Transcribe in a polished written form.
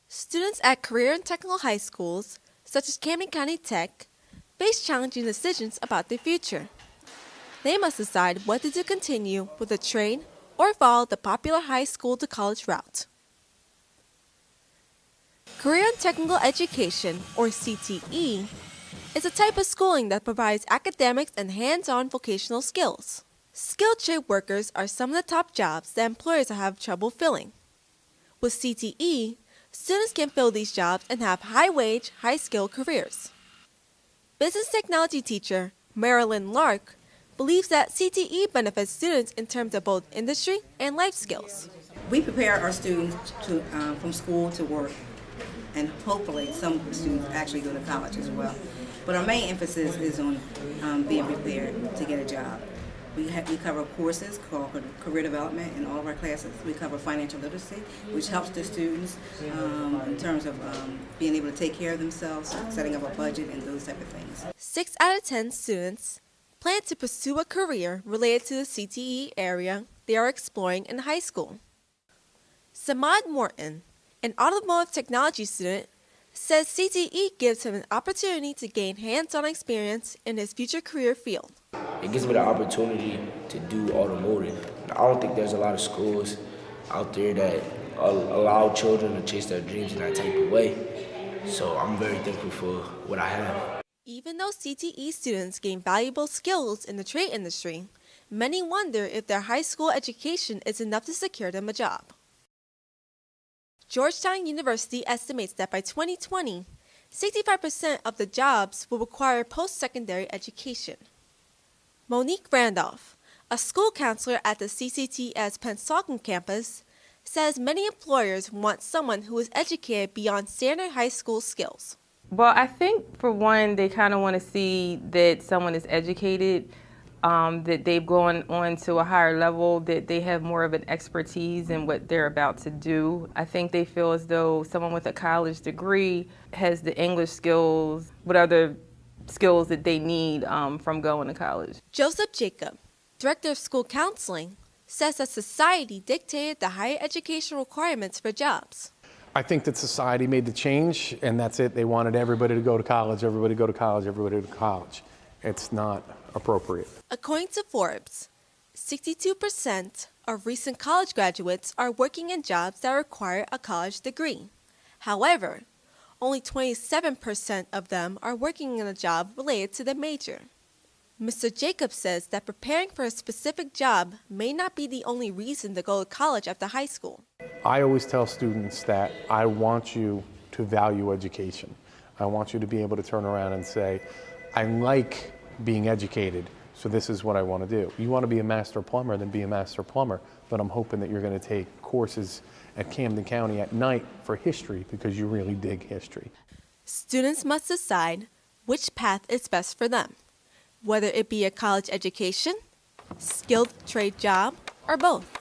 Students at career and technical high schools, such as Camden County Tech, face challenging decisions about their future. They must decide whether to continue with a trade or follow the popular high school to college route. Career and Technical Education, or CTE, is a type of schooling that provides academics and hands-on vocational skills. Skilled trade workers are some of the top jobs that employers have trouble filling. With CTE, students can fill these jobs and have high-wage, high-skill careers. Business technology teacher Marilyn Lark believes that CTE benefits students in terms of both industry and life skills. We prepare our students from school to work, and hopefully some students actually go to college as well. But our main emphasis is on being prepared to get a job. We cover courses called career development in all of our classes. We cover financial literacy, which helps the students in terms of being able to take care of themselves, setting up a budget, and those type of things. 6 out of 10 students plan to pursue a career related to the CTE area they are exploring in high school. Samad Morton, an automotive technology student, says CTE gives him an opportunity to gain hands-on experience in his future career field. It gives me the opportunity to do automotive. I don't think there's a lot of schools out there that allow children to chase their dreams in that type of way. So I'm very thankful for what I have. Even though CTE students gain valuable skills in the trade industry, many wonder if their high school education is enough to secure them a job. Georgetown University estimates that by 2020, 65% of the jobs will require post-secondary education. Monique Randolph, a school counselor at the CCTS Pennsauken campus, says many employers want someone who is educated beyond standard high school skills. Well, I think for one, they kind of want to see that someone is educated, that they've gone on to a higher level, that they have more of an expertise in what they're about to do. I think they feel as though someone with a college degree has the English skills, what other skills that they need from going to college. Joseph Jacob, director of school counseling, says that society dictated the higher education requirements for jobs. I think that society made the change, and that's it. They wanted everybody to go to college, everybody to go to college, everybody to college. It's not appropriate. According to Forbes, 62% of recent college graduates are working in jobs that require a college degree. However, only 27% of them are working in a job related to the major. Mr. Jacobs says that preparing for a specific job may not be the only reason to go to college after high school. I always tell students that I want you to value education. I want you to be able to turn around and say, I like being educated, so this is what I want to do. You want to be a master plumber, then be a master plumber, but I'm hoping that you're going to take courses at Camden County at night for history because you really dig history. Students must decide which path is best for them, whether it be a college education, skilled trade job, or both.